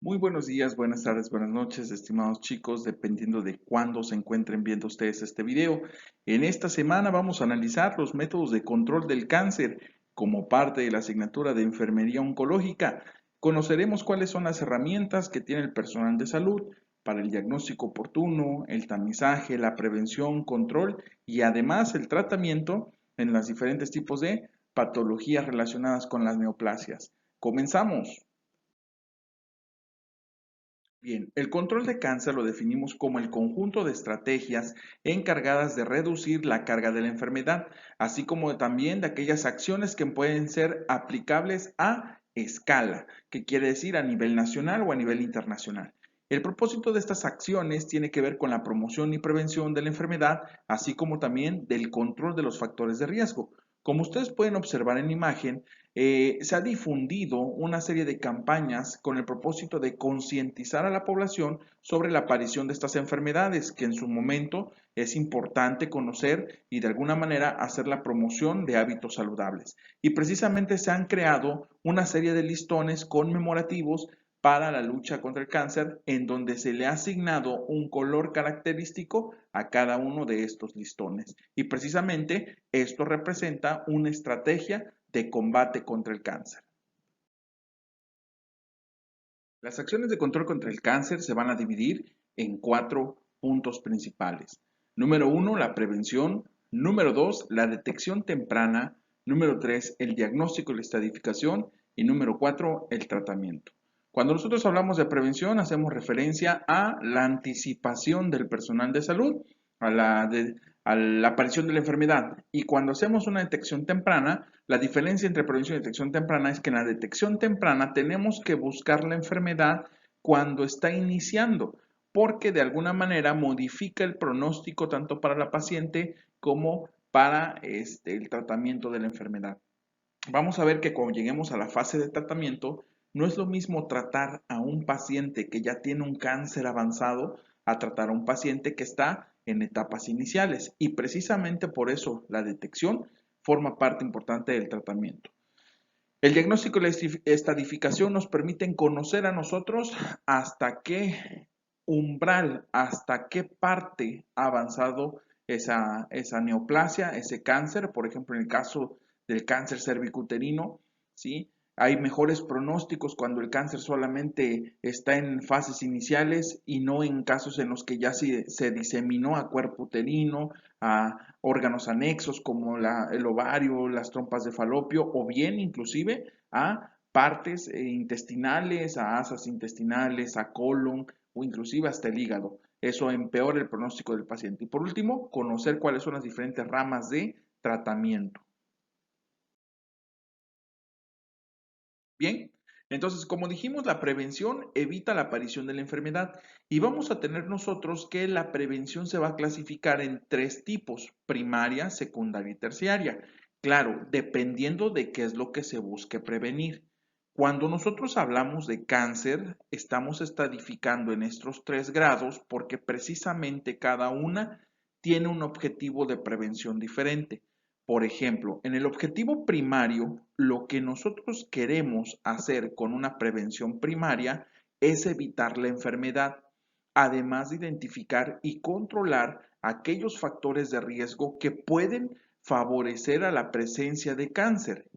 Muy buenos días, buenas tardes, buenas noches, estimados chicos, dependiendo de cuándo se encuentren viendo ustedes este video. En esta semana vamos a analizar los métodos de control del cáncer como parte de la asignatura de Enfermería Oncológica. Conoceremos cuáles son las herramientas que tiene el personal de salud para el diagnóstico oportuno, el tamizaje, la prevención, control y además el tratamiento en los diferentes tipos de patologías relacionadas con las neoplasias. Comenzamos. Bien, el control de cáncer lo definimos como el conjunto de estrategias encargadas de reducir la carga de la enfermedad, así como también de aquellas acciones que pueden ser aplicables a escala, que quiere decir a nivel nacional o a nivel internacional. El propósito de estas acciones tiene que ver con la promoción y prevención de la enfermedad, así como también del control de los factores de riesgo. Como ustedes pueden observar en la imagen, se ha difundido una serie de campañas con el propósito de concientizar a la población sobre la aparición de estas enfermedades, que en su momento es importante conocer y de alguna manera hacer la promoción de hábitos saludables. Y precisamente se han creado una serie de listones conmemorativos para la lucha contra el cáncer, en donde se le ha asignado un color característico a cada uno de estos listones. Y precisamente esto representa una estrategia de combate contra el cáncer. Las acciones de control contra el cáncer se van a dividir en 4 puntos principales. Número 1, la prevención. Número 2, la detección temprana. Número 3, el diagnóstico y la estadificación. Y número 4, el tratamiento. Cuando nosotros hablamos de prevención, hacemos referencia a la anticipación del personal de salud, a la aparición de la enfermedad. Y cuando hacemos una detección temprana, la diferencia entre prevención y detección temprana es que en la detección temprana tenemos que buscar la enfermedad cuando está iniciando, porque de alguna manera modifica el pronóstico tanto para la paciente como para el tratamiento de la enfermedad. Vamos a ver que cuando lleguemos a la fase de tratamiento, no es lo mismo tratar a un paciente que ya tiene un cáncer avanzado a tratar a un paciente que está en etapas iniciales. Y precisamente por eso la detección forma parte importante del tratamiento. El diagnóstico y la estadificación nos permiten conocer a nosotros hasta qué umbral, hasta qué parte ha avanzado esa neoplasia, ese cáncer. Por ejemplo, en el caso del cáncer cervicuterino, ¿sí? Hay mejores pronósticos cuando el cáncer solamente está en fases iniciales y no en casos en los que ya se diseminó a cuerpo uterino, a órganos anexos como el ovario, las trompas de falopio o bien inclusive a partes intestinales, a asas intestinales, a colon o inclusive hasta el hígado. Eso empeora el pronóstico del paciente. Y por último, conocer cuáles son las diferentes ramas de tratamiento. Bien, entonces, como dijimos, la prevención evita la aparición de la enfermedad y vamos a tener nosotros que la prevención se va a clasificar en 3 tipos: primaria, secundaria y terciaria. Claro, dependiendo de qué es lo que se busque prevenir. Cuando nosotros hablamos de cáncer, estamos estadificando en estos 3 grados porque precisamente cada una tiene un objetivo de prevención diferente. Por ejemplo, en el objetivo primario, lo que nosotros queremos hacer con una prevención primaria es evitar la enfermedad, además de identificar y controlar aquellos factores de riesgo que pueden favorecer a la presencia de cáncer.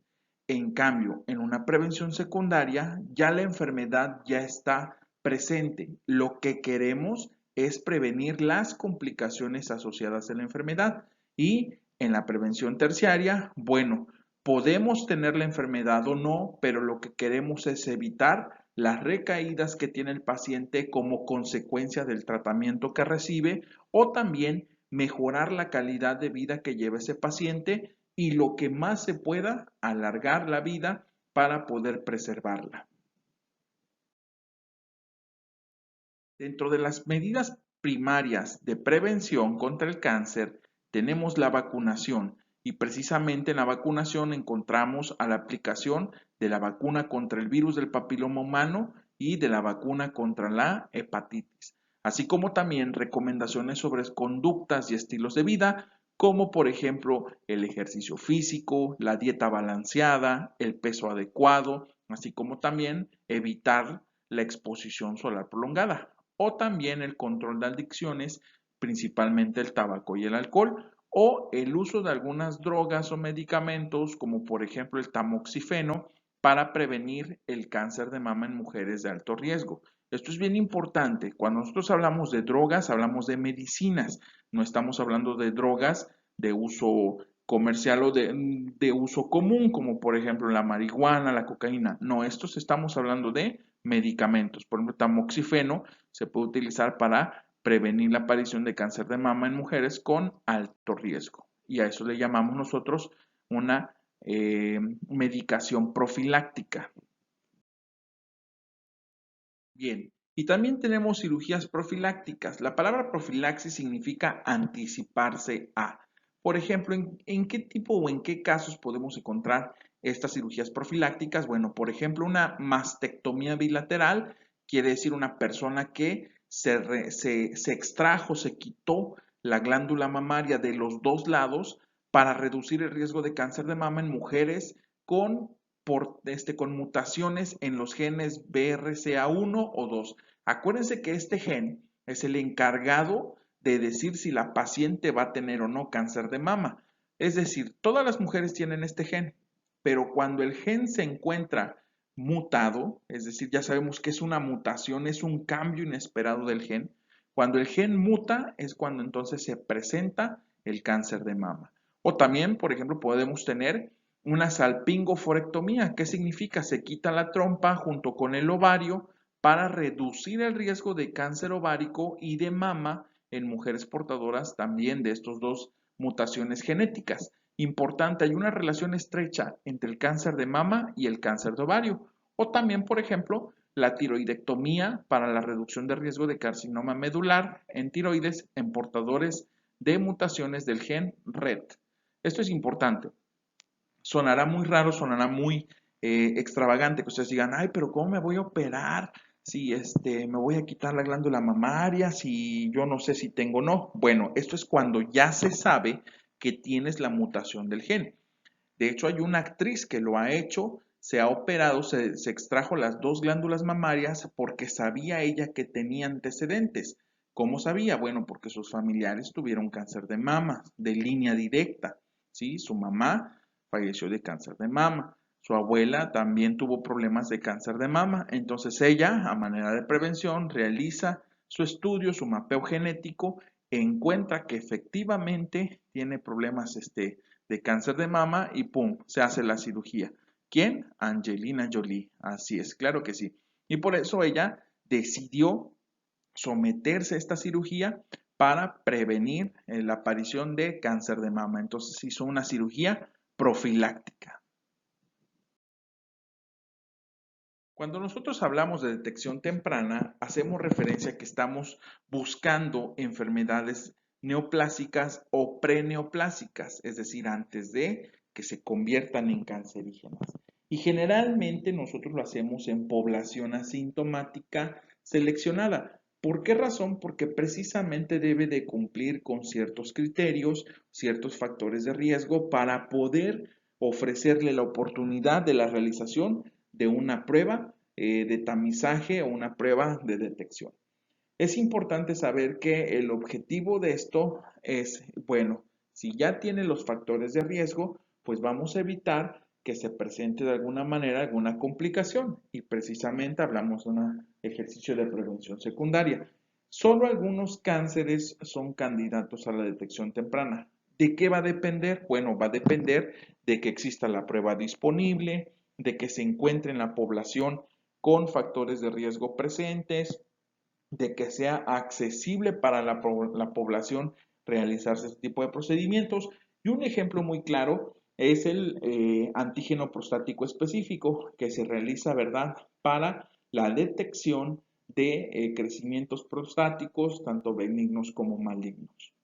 En cambio, en una prevención secundaria, ya la enfermedad ya está presente. Lo que queremos es prevenir las complicaciones asociadas a la enfermedad. Y en la prevención terciaria, bueno, podemos tener la enfermedad o no, pero lo que queremos es evitar las recaídas que tiene el paciente como consecuencia del tratamiento que recibe o también mejorar la calidad de vida que lleva ese paciente y lo que más se pueda alargar la vida para poder preservarla. Dentro de las medidas primarias de prevención contra el cáncer tenemos la vacunación y precisamente en la vacunación encontramos a la aplicación de la vacuna contra el virus del papiloma humano y de la vacuna contra la hepatitis, así como también recomendaciones sobre conductas y estilos de vida, como por ejemplo el ejercicio físico, la dieta balanceada, el peso adecuado, así como también evitar la exposición solar prolongada o también el control de adicciones, principalmente el tabaco y el alcohol, o el uso de algunas drogas o medicamentos como por ejemplo el tamoxifeno para prevenir el cáncer de mama en mujeres de alto riesgo. Esto es bien importante. Cuando nosotros hablamos de drogas, hablamos de medicinas. No estamos hablando de drogas de uso comercial o de uso común, como por ejemplo la marihuana, la cocaína. No, estos estamos hablando de medicamentos. Por ejemplo, tamoxifeno se puede utilizar para prevenir la aparición de cáncer de mama en mujeres con alto riesgo. Y a eso le llamamos nosotros una medicación profiláctica. Bien, y también tenemos cirugías profilácticas. La palabra profilaxis significa anticiparse a. Por ejemplo, ¿en qué tipo o en qué casos podemos encontrar estas cirugías profilácticas? Bueno, por ejemplo, una mastectomía bilateral quiere decir una persona que se extrajo, se quitó la glándula mamaria de los dos lados para reducir el riesgo de cáncer de mama en mujeres con mutaciones en los genes BRCA1 o 2. Acuérdense que este gen es el encargado de decir si la paciente va a tener o no cáncer de mama. Es decir, todas las mujeres tienen este gen, pero cuando el gen se encuentra mutado, es decir, ya sabemos que es una mutación, es un cambio inesperado del gen. Cuando el gen muta es cuando entonces se presenta el cáncer de mama. O también, por ejemplo, podemos tener una salpingoforectomía. ¿Qué significa? Se quita la trompa junto con el ovario para reducir el riesgo de cáncer ovárico y de mama en mujeres portadoras también de estos dos mutaciones genéticas. Importante, hay una relación estrecha entre el cáncer de mama y el cáncer de ovario. O también, por ejemplo, la tiroidectomía para la reducción de riesgo de carcinoma medular en tiroides en portadores de mutaciones del gen RET. Esto es importante. Sonará muy raro, sonará muy extravagante que ustedes digan, ay, pero ¿cómo me voy a operar? Si me voy a quitar la glándula mamaria, si yo no sé si tengo o no. Bueno, esto es cuando ya se sabe que tienes la mutación del gen. De hecho, hay una actriz que lo ha hecho, se ha operado, se extrajo las dos glándulas mamarias porque sabía ella que tenía antecedentes. ¿Cómo sabía? Bueno, porque sus familiares tuvieron cáncer de mama, de línea directa. ¿Sí? Su mamá falleció de cáncer de mama. Su abuela también tuvo problemas de cáncer de mama. Entonces ella, a manera de prevención, realiza su estudio, su mapeo genético, encuentra que efectivamente tiene problemas de cáncer de mama y ¡pum! Se hace la cirugía. ¿Quién? Angelina Jolie. Así es, claro que sí. Y por eso ella decidió someterse a esta cirugía para prevenir la aparición de cáncer de mama. Entonces hizo una cirugía profiláctica. Cuando nosotros hablamos de detección temprana, hacemos referencia a que estamos buscando enfermedades neoplásicas o preneoplásicas, es decir, antes de que se conviertan en cancerígenas. Y generalmente nosotros lo hacemos en población asintomática seleccionada. ¿Por qué razón? Porque precisamente debe de cumplir con ciertos criterios, ciertos factores de riesgo para poder ofrecerle la oportunidad de la realización de una prueba de tamizaje o una prueba de detección. Es importante saber que el objetivo de esto es, bueno, si ya tiene los factores de riesgo, pues vamos a evitar que se presente de alguna manera alguna complicación y precisamente hablamos de un ejercicio de prevención secundaria. Solo algunos cánceres son candidatos a la detección temprana. ¿De qué va a depender? Bueno, va a depender de que exista la prueba disponible, de que se encuentre en la población con factores de riesgo presentes, de que sea accesible para la población realizarse este tipo de procedimientos. Y un ejemplo muy claro es el antígeno prostático específico que se realiza, ¿verdad?, para la detección de crecimientos prostáticos, tanto benignos como malignos.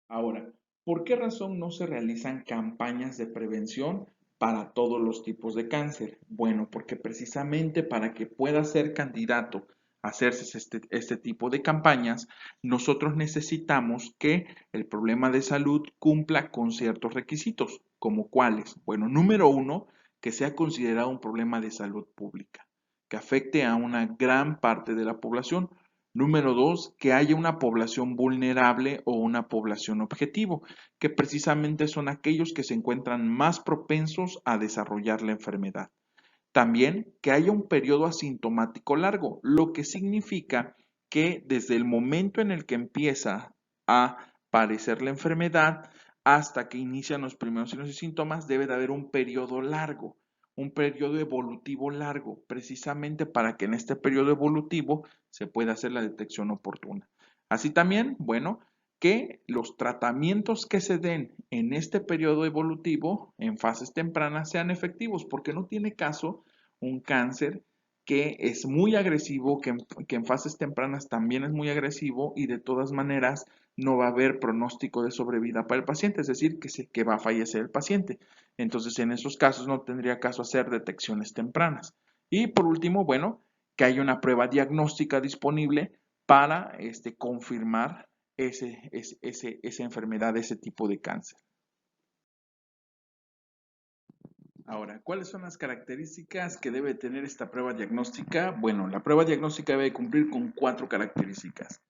Ahora, ¿por qué razón no se realizan campañas de prevención para todos los tipos de cáncer? Bueno, porque precisamente para que pueda ser candidato a hacerse este tipo de campañas, nosotros necesitamos que el problema de salud cumpla con ciertos requisitos, como cuáles. Bueno, número uno, que sea considerado un problema de salud pública, que afecte a una gran parte de la población. Número 2, que haya una población vulnerable o una población objetivo, que precisamente son aquellos que se encuentran más propensos a desarrollar la enfermedad. También que haya un periodo asintomático largo, lo que significa que desde el momento en el que empieza a padecer la enfermedad hasta que inician los primeros signos y síntomas, debe de haber un periodo largo, un periodo evolutivo largo, precisamente para que en este periodo evolutivo se pueda hacer la detección oportuna. Así también, bueno, que los tratamientos que se den en este periodo evolutivo, en fases tempranas, sean efectivos, porque no tiene caso un cáncer que es muy agresivo, que en fases tempranas también es muy agresivo y de todas maneras no va a haber pronóstico de sobrevida para el paciente, es decir, que va a fallecer el paciente. Entonces, en esos casos no tendría caso hacer detecciones tempranas. Y por último, bueno, que haya una prueba diagnóstica disponible para confirmar esa enfermedad, ese tipo de cáncer. Ahora, ¿cuáles son las características que debe tener esta prueba diagnóstica? Bueno, la prueba diagnóstica debe cumplir con 4 características.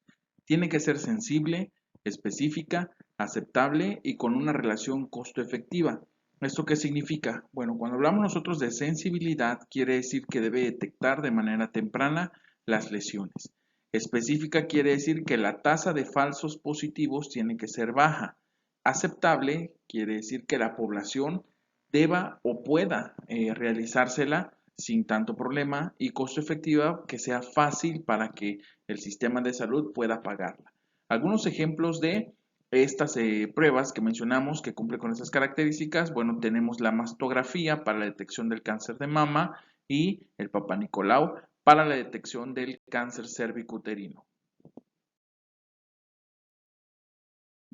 Tiene que ser sensible, específica, aceptable y con una relación costo-efectiva. ¿Esto qué significa? Bueno, cuando hablamos nosotros de sensibilidad, quiere decir que debe detectar de manera temprana las lesiones. Específica quiere decir que la tasa de falsos positivos tiene que ser baja. Aceptable quiere decir que la población deba o pueda realizársela sin tanto problema, y costo efectiva que sea fácil para que el sistema de salud pueda pagarla. Algunos ejemplos de estas pruebas que mencionamos que cumplen con esas características, bueno, tenemos la mastografía para la detección del cáncer de mama y el Papá Nicolau para la detección del cáncer cervicuterino.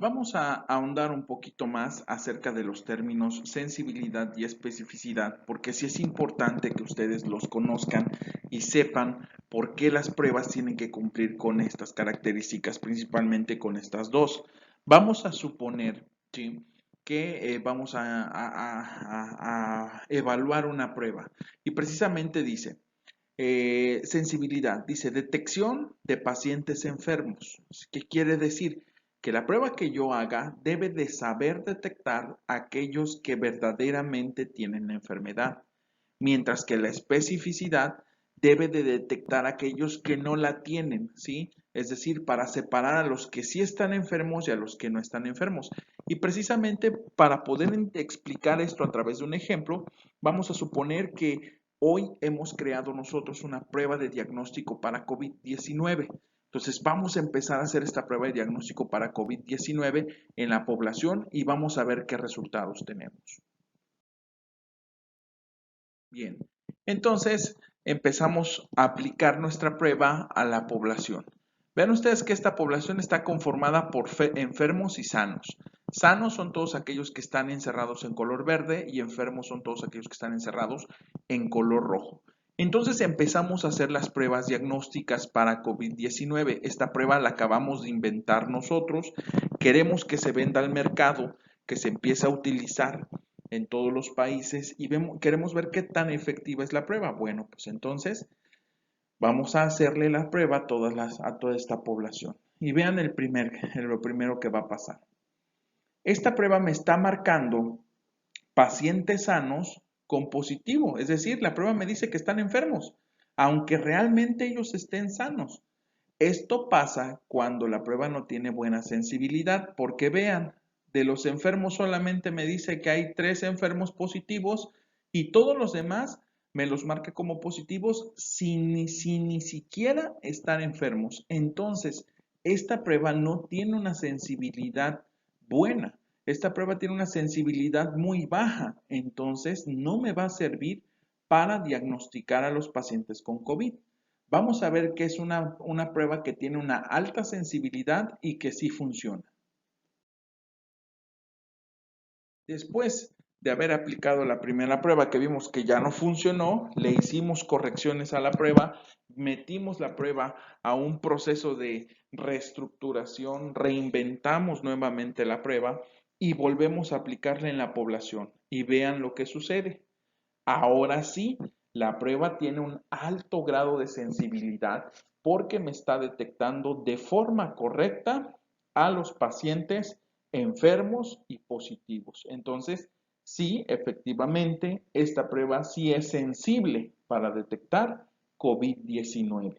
Vamos a ahondar un poquito más acerca de los términos sensibilidad y especificidad, porque sí es importante que ustedes los conozcan y sepan por qué las pruebas tienen que cumplir con estas características, principalmente con estas dos. Vamos a suponer, ¿sí?, que vamos a evaluar una prueba y precisamente dice, sensibilidad, dice detección de pacientes enfermos. ¿Qué quiere decir? Que la prueba que yo haga debe de saber detectar aquellos que verdaderamente tienen la enfermedad, mientras que la especificidad debe de detectar aquellos que no la tienen, ¿sí? Es decir, para separar a los que sí están enfermos y a los que no están enfermos. Y precisamente para poder explicar esto a través de un ejemplo, vamos a suponer que hoy hemos creado nosotros una prueba de diagnóstico para COVID-19. Entonces vamos a empezar a hacer esta prueba de diagnóstico para COVID-19 en la población y vamos a ver qué resultados tenemos. Bien, entonces empezamos a aplicar nuestra prueba a la población. Vean ustedes que esta población está conformada por enfermos y sanos. Sanos son todos aquellos que están encerrados en color verde y enfermos son todos aquellos que están encerrados en color rojo. Entonces empezamos a hacer las pruebas diagnósticas para COVID-19. Esta prueba la acabamos de inventar nosotros. Queremos que se venda al mercado, que se empiece a utilizar en todos los países y queremos ver qué tan efectiva es la prueba. Bueno, pues entonces vamos a hacerle la prueba a toda esta población. Y vean lo primero que va a pasar. Esta prueba me está marcando pacientes sanos con positivo, es decir, la prueba me dice que están enfermos, aunque realmente ellos estén sanos. Esto pasa cuando la prueba no tiene buena sensibilidad, porque vean, de los enfermos solamente me dice que hay 3 enfermos positivos y todos los demás me los marca como positivos sin ni siquiera estar enfermos. Entonces, esta prueba no tiene una sensibilidad buena. Esta prueba tiene una sensibilidad muy baja, entonces no me va a servir para diagnosticar a los pacientes con COVID. Vamos a ver que es una prueba que tiene una alta sensibilidad y que sí funciona. Después de haber aplicado la primera prueba que vimos que ya no funcionó, le hicimos correcciones a la prueba, metimos la prueba a un proceso de reestructuración, reinventamos nuevamente la prueba y volvemos a aplicarla en la población. Y vean lo que sucede. ahora sí, la prueba tiene un alto grado de sensibilidad porque me está detectando de forma correcta a los pacientes enfermos y positivos. Entonces, sí, efectivamente, esta prueba sí es sensible para detectar COVID-19.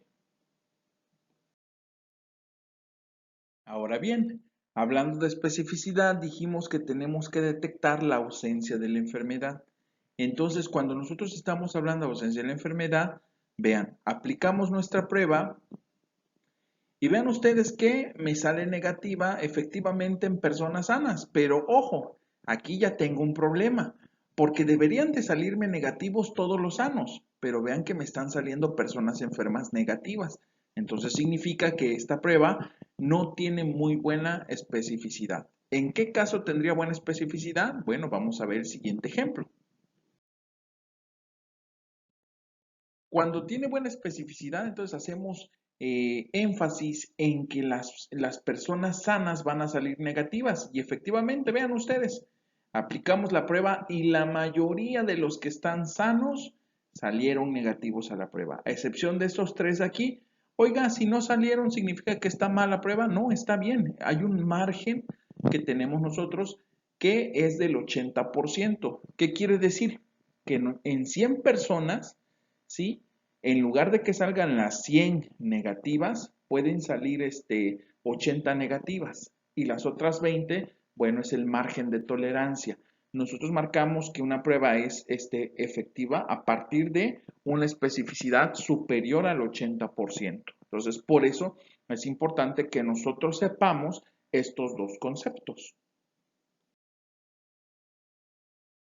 Ahora bien, hablando de especificidad, dijimos que tenemos que detectar la ausencia de la enfermedad. Entonces, cuando nosotros estamos hablando de ausencia de la enfermedad, vean, aplicamos nuestra prueba y vean ustedes que me sale negativa efectivamente en personas sanas, pero ojo, aquí ya tengo un problema, porque deberían de salirme negativos todos los sanos, pero vean que me están saliendo personas enfermas negativas. Entonces significa que esta prueba no tiene muy buena especificidad. ¿En qué caso tendría buena especificidad? Bueno, vamos a ver el siguiente ejemplo. Cuando tiene buena especificidad, entonces hacemos énfasis en que las personas sanas van a salir negativas. Y efectivamente, vean ustedes, aplicamos la prueba y la mayoría de los que están sanos salieron negativos a la prueba. A excepción de estos tres aquí. Oiga, si no salieron, ¿significa que está mal la prueba? No, está bien. Hay un margen que tenemos nosotros que es del 80%. ¿Qué quiere decir? Que en 100 personas, ¿sí? En lugar de que salgan las 100 negativas, pueden salir 80 negativas y las otras 20, bueno, es el margen de tolerancia. Nosotros marcamos que una prueba es efectiva a partir de una especificidad superior al 80%. Entonces, por eso es importante que nosotros sepamos estos dos conceptos.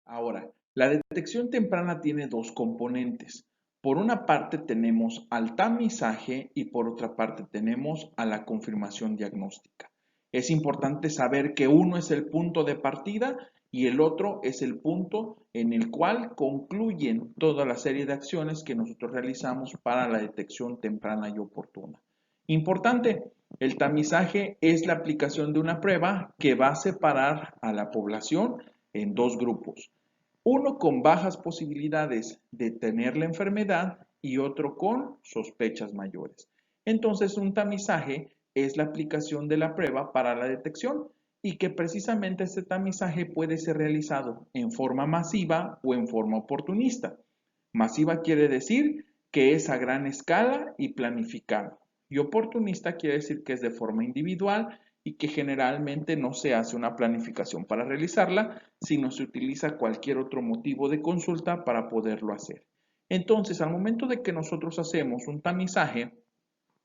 Ahora, la detección temprana tiene dos componentes. Por una parte tenemos al tamizaje y por otra parte tenemos a la confirmación diagnóstica. Es importante saber que uno es el punto de partida y el otro es el punto en el cual concluyen toda la serie de acciones que nosotros realizamos para la detección temprana y oportuna. Importante, el tamizaje es la aplicación de una prueba que va a separar a la población en dos grupos. Uno con bajas posibilidades de tener la enfermedad y otro con sospechas mayores. Entonces, un tamizaje es la aplicación de la prueba para la detección y que precisamente este tamizaje puede ser realizado en forma masiva o en forma oportunista. Masiva quiere decir que es a gran escala y planificado. Y oportunista quiere decir que es de forma individual y que generalmente no se hace una planificación para realizarla, sino se utiliza cualquier otro motivo de consulta para poderlo hacer. Entonces, al momento de que nosotros hacemos un tamizaje,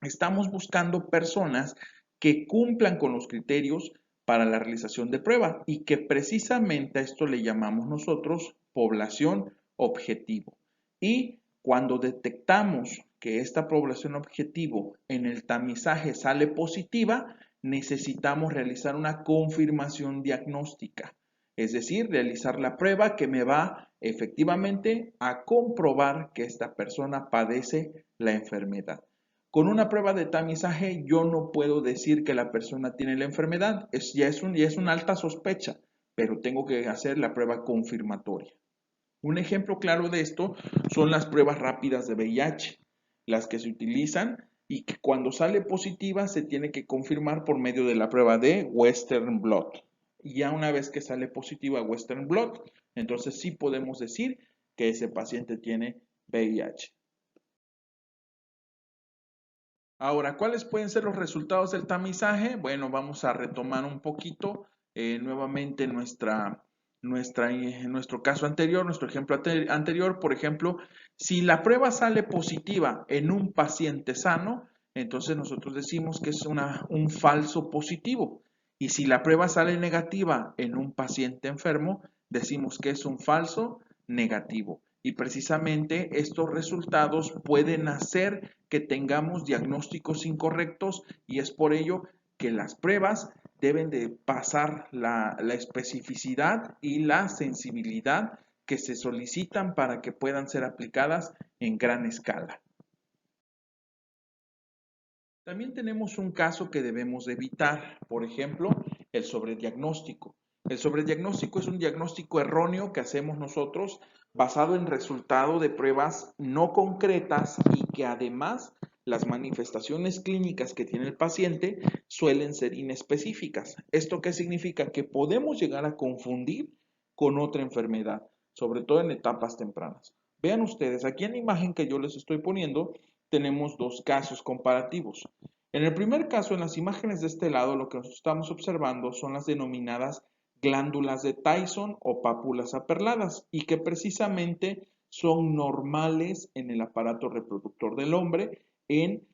estamos buscando personas que cumplan con los criterios para la realización de prueba y que precisamente a esto le llamamos nosotros población objetivo. Y cuando detectamos que esta población objetivo en el tamizaje sale positiva, necesitamos realizar una confirmación diagnóstica, es decir, realizar la prueba que me va efectivamente a comprobar que esta persona padece la enfermedad. Con una prueba de tamizaje yo no puedo decir que la persona tiene la enfermedad, ya es una alta sospecha, pero tengo que hacer la prueba confirmatoria. Un ejemplo claro de esto son las pruebas rápidas de VIH, las que se utilizan y que cuando sale positiva se tiene que confirmar por medio de la prueba de Western Blot. Y ya una vez que sale positiva Western Blot, entonces sí podemos decir que ese paciente tiene VIH. Ahora, ¿cuáles pueden ser los resultados del tamizaje? Bueno, vamos a retomar un poquito nuevamente nuestro caso anterior, nuestro ejemplo anterior. Por ejemplo, si la prueba sale positiva en un paciente sano, entonces nosotros decimos que es un falso positivo. Y si la prueba sale negativa en un paciente enfermo, decimos que es un falso negativo. Y precisamente estos resultados pueden hacer que tengamos diagnósticos incorrectos y es por ello que las pruebas deben de pasar la especificidad y la sensibilidad que se solicitan para que puedan ser aplicadas en gran escala. También tenemos un caso que debemos evitar, por ejemplo, el sobrediagnóstico. El sobrediagnóstico es un diagnóstico erróneo que hacemos nosotros basado en resultado de pruebas no concretas y que además las manifestaciones clínicas que tiene el paciente suelen ser inespecíficas. ¿Esto qué significa? Que podemos llegar a confundir con otra enfermedad, sobre todo en etapas tempranas. Vean ustedes, aquí en la imagen que yo les estoy poniendo, tenemos dos casos comparativos. En el primer caso, en las imágenes de este lado, lo que nos estamos observando son las denominadas glándulas de Tyson o pápulas aperladas y que precisamente son normales en el aparato reproductor del hombre, en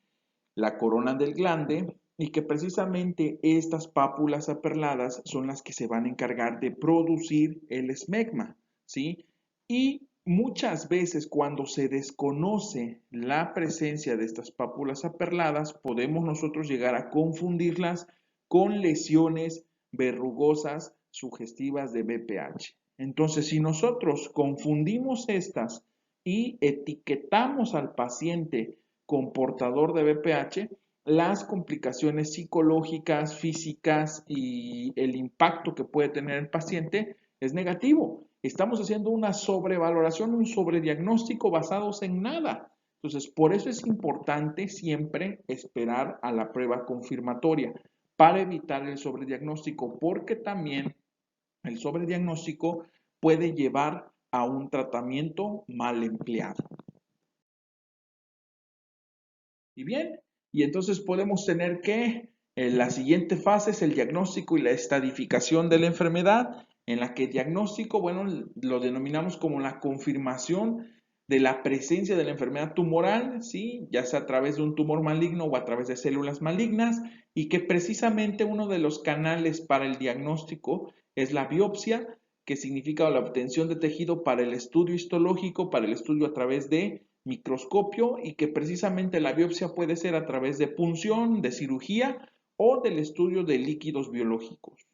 la corona del glande, y que precisamente estas pápulas aperladas son las que se van a encargar de producir el esmegma, ¿sí? Y muchas veces cuando se desconoce la presencia de estas pápulas aperladas, podemos nosotros llegar a confundirlas con lesiones verrugosas sugestivas de BPH. Entonces, si nosotros confundimos estas y etiquetamos al paciente con portador de BPH, las complicaciones psicológicas, físicas y el impacto que puede tener el paciente es negativo. Estamos haciendo una sobrevaloración, un sobrediagnóstico basados en nada. Entonces, por eso es importante siempre esperar a la prueba confirmatoria para evitar el sobrediagnóstico, porque también el sobrediagnóstico puede llevar a un tratamiento mal empleado. Y bien, y entonces podemos tener que la siguiente fase es el diagnóstico y la estadificación de la enfermedad, en la que el diagnóstico, bueno, lo denominamos como la confirmación de la presencia de la enfermedad tumoral, ¿sí? Ya sea a través de un tumor maligno o a través de células malignas, y que precisamente uno de los canales para el diagnóstico es la biopsia, que significa la obtención de tejido para el estudio histológico, para el estudio a través de microscopio, y que precisamente la biopsia puede ser a través de punción, de cirugía o del estudio de líquidos biológicos.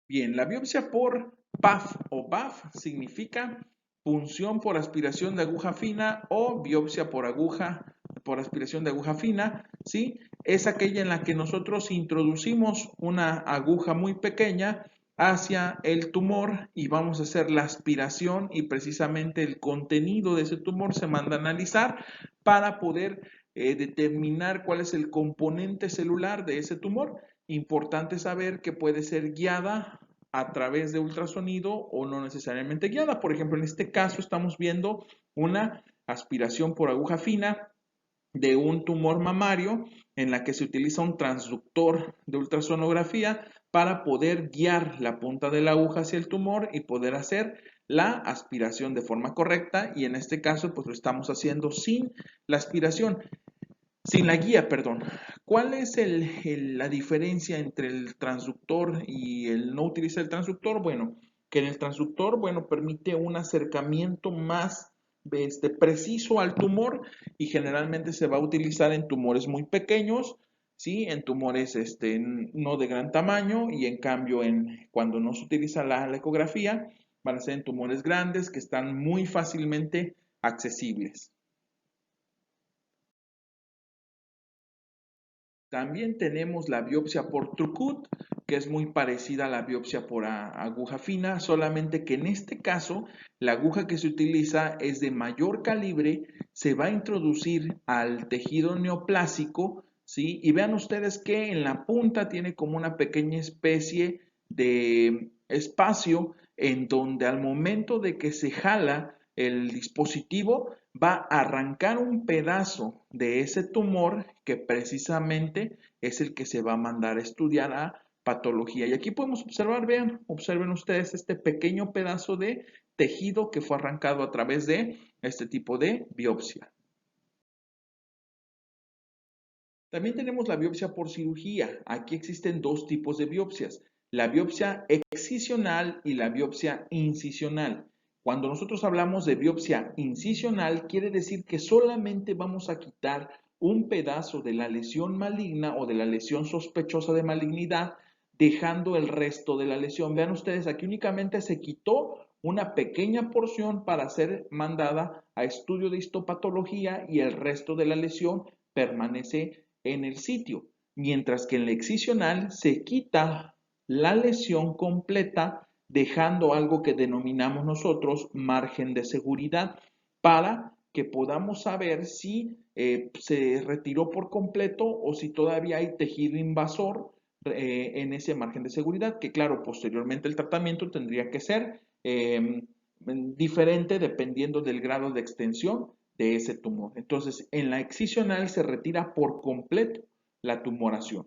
Bien, la biopsia por PAF o BAF significa punción por aspiración de aguja fina o biopsia por aspiración de aguja fina, ¿sí? Es aquella en la que nosotros introducimos una aguja muy pequeña hacia el tumor y vamos a hacer la aspiración, y precisamente el contenido de ese tumor se manda a analizar para poder determinar cuál es el componente celular de ese tumor. Importante saber que puede ser guiada a través de ultrasonido o no necesariamente guiada. Por ejemplo, en este caso estamos viendo una aspiración por aguja fina de un tumor mamario en la que se utiliza un transductor de ultrasonografía para poder guiar la punta de la aguja hacia el tumor y poder hacer la aspiración de forma correcta, y en este caso pues lo estamos haciendo sin la aspiración. Sin la guía, perdón. ¿Cuál es la diferencia entre el transductor y el no utilizar el transductor? Bueno, que en el transductor, bueno, permite un acercamiento más preciso al tumor, y generalmente se va a utilizar en tumores muy pequeños, ¿sí? En tumores no de gran tamaño, y en cambio cuando no se utiliza la ecografía, van a ser en tumores grandes que están muy fácilmente accesibles. También tenemos la biopsia por Trucut, que es muy parecida a la biopsia por aguja fina, solamente que en este caso la aguja que se utiliza es de mayor calibre, se va a introducir al tejido neoplásico, ¿sí? Y vean ustedes que en la punta tiene como una pequeña especie de espacio en donde al momento de que se jala el dispositivo, va a arrancar un pedazo de ese tumor que precisamente es el que se va a mandar a estudiar a patología. Y aquí podemos observar, vean, observen ustedes este pequeño pedazo de tejido que fue arrancado a través de este tipo de biopsia. También tenemos la biopsia por cirugía. Aquí existen dos tipos de biopsias: la biopsia excisional y la biopsia incisional. Cuando nosotros hablamos de biopsia incisional, quiere decir que solamente vamos a quitar un pedazo de la lesión maligna o de la lesión sospechosa de malignidad, dejando el resto de la lesión. Vean ustedes, aquí únicamente se quitó una pequeña porción para ser mandada a estudio de histopatología, y el resto de la lesión permanece en el sitio. mientras que en la excisional se quita la lesión completa, dejando algo que denominamos nosotros margen de seguridad para que podamos saber si se retiró por completo o si todavía hay tejido invasor en ese margen de seguridad, que claro, posteriormente el tratamiento tendría que ser diferente dependiendo del grado de extensión de ese tumor. Entonces, en la excisional se retira por completo la tumoración.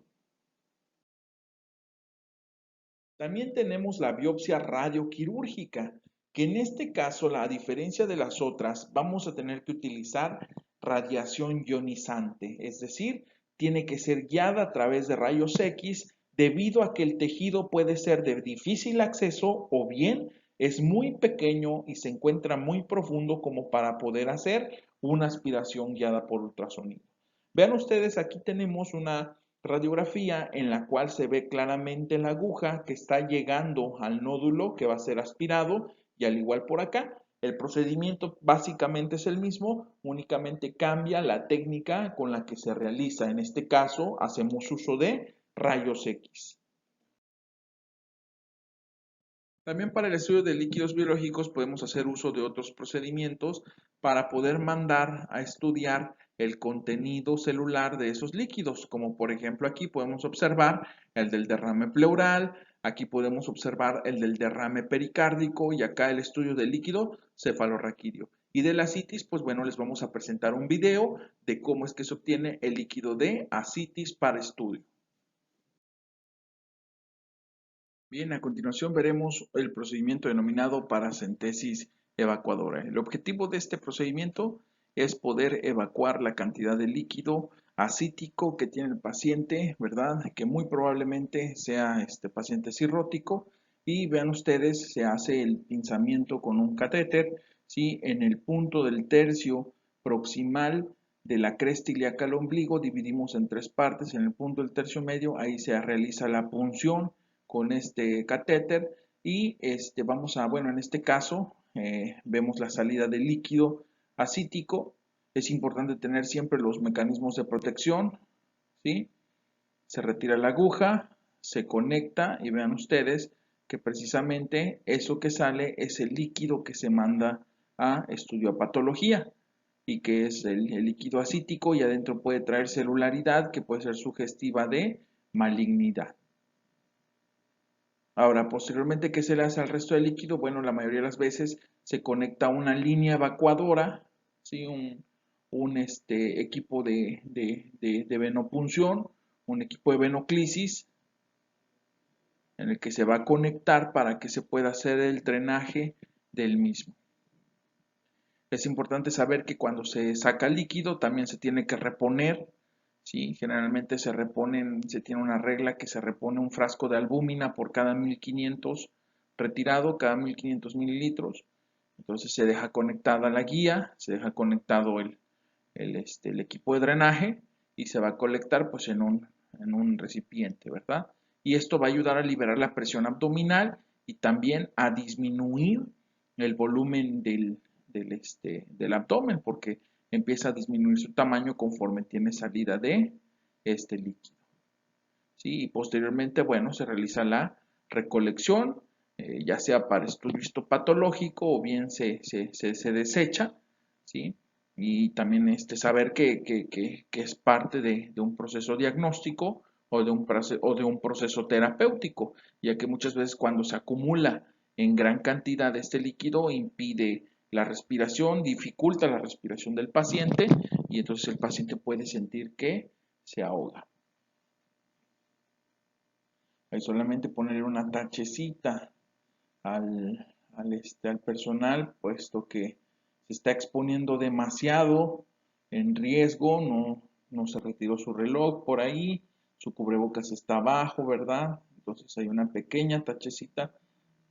También tenemos la biopsia radioquirúrgica, que en este caso, a diferencia de las otras, vamos a tener que utilizar radiación ionizante, es decir, tiene que ser guiada a través de rayos X debido a que el tejido puede ser de difícil acceso o bien es muy pequeño y se encuentra muy profundo como para poder hacer una aspiración guiada por ultrasonido. Vean ustedes, aquí tenemos una radiografía en la cual se ve claramente la aguja que está llegando al nódulo que va a ser aspirado y al igual por acá, el procedimiento básicamente es el mismo, únicamente cambia la técnica con la que se realiza. En este caso, hacemos uso de rayos X. También para el estudio de líquidos biológicos podemos hacer uso de otros procedimientos para poder mandar a estudiar el contenido celular de esos líquidos, como por ejemplo aquí podemos observar el del derrame pleural, aquí podemos observar el del derrame pericárdico y acá el estudio del líquido cefalorraquídeo. Y de la ascitis, pues bueno, les vamos a presentar un video de cómo es que se obtiene el líquido de ascitis para estudio. Bien, a continuación veremos el procedimiento denominado paracentesis evacuadora. El objetivo de este procedimiento es poder evacuar la cantidad de líquido ascítico que tiene el paciente, ¿verdad? Que muy probablemente sea este paciente cirrótico. Y vean ustedes, se hace el pinzamiento con un catéter, ¿sí? En el punto del tercio proximal de la cresta ilíaca al ombligo, dividimos en tres partes. En el punto del tercio medio, ahí se realiza la punción con este catéter y vamos a, bueno, en este caso vemos la salida de líquido ascítico. Es importante tener siempre los mecanismos de protección, ¿sí? Se retira la aguja, se conecta y vean ustedes que precisamente eso que sale es el líquido que se manda a estudio a patología y que es el líquido ascítico y adentro puede traer celularidad que puede ser sugestiva de malignidad. Ahora, posteriormente, ¿qué se le hace al resto del líquido? Bueno, la mayoría de las veces se conecta una línea evacuadora, ¿sí? un equipo de venopunción, un equipo de venoclisis, en el que se va a conectar para que se pueda hacer el drenaje del mismo. Es importante saber que cuando se saca líquido también se tiene que reponer, ¿sí? Generalmente se tiene una regla que se repone un frasco de albúmina por cada 1500 retirado, cada 1500 mililitros. Entonces se deja conectada la guía, se deja conectado el equipo de drenaje y se va a colectar pues en un recipiente, ¿verdad? Y esto va a ayudar a liberar la presión abdominal y también a disminuir el volumen del abdomen porque empieza a disminuir su tamaño conforme tiene salida de este líquido. ¿Sí? Y posteriormente, bueno, se realiza la recolección, ya sea para estudio histopatológico o bien se desecha, ¿sí? Y también saber que es parte de un proceso diagnóstico o de un proceso terapéutico, ya que muchas veces cuando se acumula en gran cantidad de este líquido impide la respiración, dificulta la respiración del paciente y entonces el paciente puede sentir que se ahoga. Hay solamente ponerle una tachecita al personal, puesto que se está exponiendo demasiado en riesgo, no se retiró su reloj por ahí, su cubrebocas está abajo, ¿verdad? Entonces hay una pequeña tachecita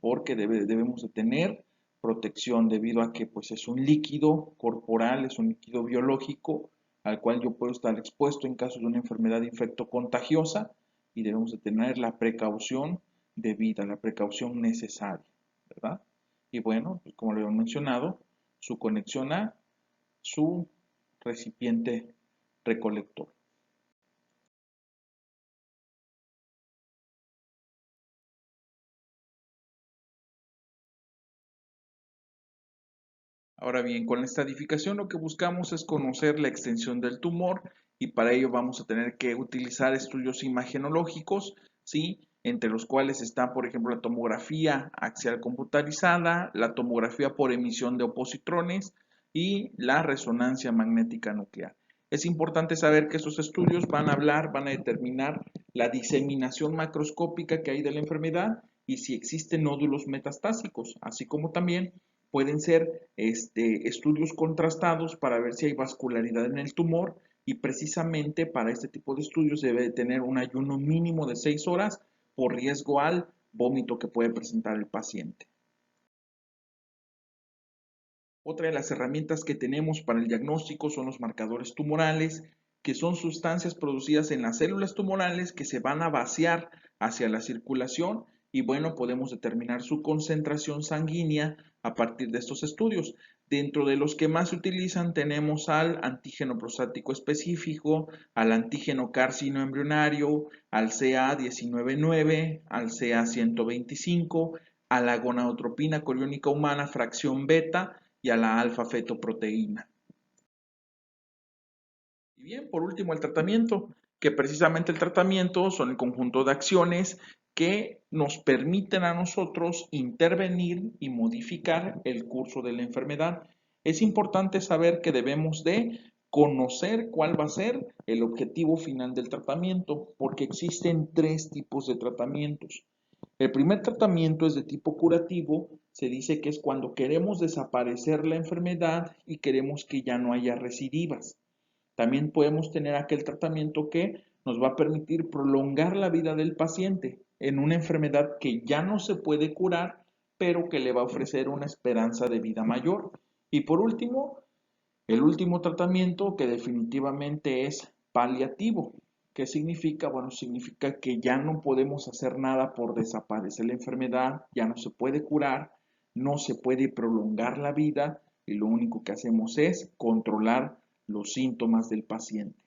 porque debemos de tener protección debido a que pues es un líquido corporal, es un líquido biológico al cual yo puedo estar expuesto en caso de una enfermedad infectocontagiosa y debemos de tener la precaución debida, la precaución necesaria, ¿verdad? Y bueno, pues como lo hemos mencionado, su conexión a su recipiente recolector. Ahora bien, con la estratificación lo que buscamos es conocer la extensión del tumor y para ello vamos a tener que utilizar estudios imagenológicos, ¿sí? Entre los cuales está, por ejemplo, la tomografía axial computarizada, la tomografía por emisión de opositrones y la resonancia magnética nuclear. Es importante saber que estos estudios van a determinar la diseminación macroscópica que hay de la enfermedad y si existen nódulos metastásicos, así como también pueden ser estudios contrastados para ver si hay vascularidad en el tumor y precisamente para este tipo de estudios debe de tener un ayuno mínimo de 6 horas por riesgo al vómito que puede presentar el paciente. Otra de las herramientas que tenemos para el diagnóstico son los marcadores tumorales, que son sustancias producidas en las células tumorales que se van a vaciar hacia la circulación y bueno, podemos determinar su concentración sanguínea a partir de estos estudios. Dentro de los que más se utilizan tenemos al antígeno prostático específico, al antígeno carcino embrionario, al CA199, al CA125, a la gonadotropina coriónica humana fracción beta y a la alfa-fetoproteína. Y bien, por último, el tratamiento, que precisamente el tratamiento son el conjunto de acciones que nos permiten a nosotros intervenir y modificar el curso de la enfermedad. Es importante saber que debemos de conocer cuál va a ser el objetivo final del tratamiento, porque existen 3 tipos de tratamientos. El primer tratamiento es de tipo curativo, se dice que es cuando queremos desaparecer la enfermedad y queremos que ya no haya recidivas. También podemos tener aquel tratamiento que nos va a permitir prolongar la vida del paciente en una enfermedad que ya no se puede curar, pero que le va a ofrecer una esperanza de vida mayor. Y por último, el último tratamiento que definitivamente es paliativo. ¿Qué significa? Bueno, significa que ya no podemos hacer nada por desaparecer la enfermedad, ya no se puede curar, no se puede prolongar la vida y lo único que hacemos es controlar los síntomas del paciente.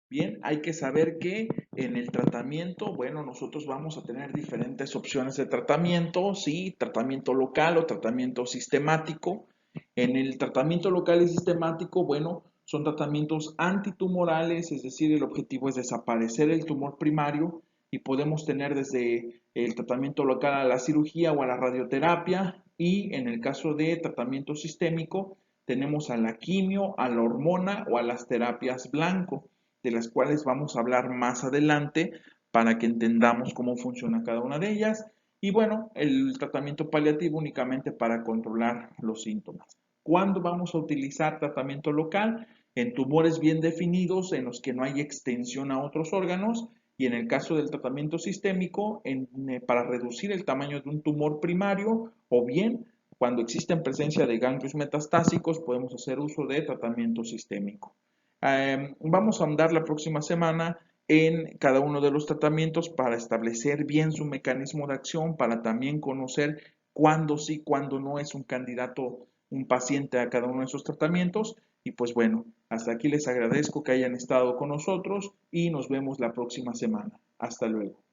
Bien, hay que saber que en el tratamiento, bueno, nosotros vamos a tener diferentes opciones de tratamiento, sí, tratamiento local o tratamiento sistemático. En el tratamiento local y sistemático, bueno, son tratamientos antitumorales, es decir, el objetivo es desaparecer el tumor primario y podemos tener desde el tratamiento local a la cirugía o a la radioterapia y en el caso de tratamiento sistémico tenemos a la quimio, a la hormona o a las terapias blanco, de las cuales vamos a hablar más adelante para que entendamos cómo funciona cada una de ellas. Y bueno, el tratamiento paliativo únicamente para controlar los síntomas. ¿Cuándo vamos a utilizar tratamiento local? En tumores bien definidos en los que no hay extensión a otros órganos y en el caso del tratamiento sistémico para reducir el tamaño de un tumor primario o bien cuando existen presencia de ganglios metastásicos podemos hacer uso de tratamiento sistémico. Vamos a andar la próxima semana en cada uno de los tratamientos para establecer bien su mecanismo de acción, para también conocer cuándo sí, cuándo no es un candidato, un paciente a cada uno de esos tratamientos. Y pues bueno, hasta aquí les agradezco que hayan estado con nosotros y nos vemos la próxima semana. Hasta luego.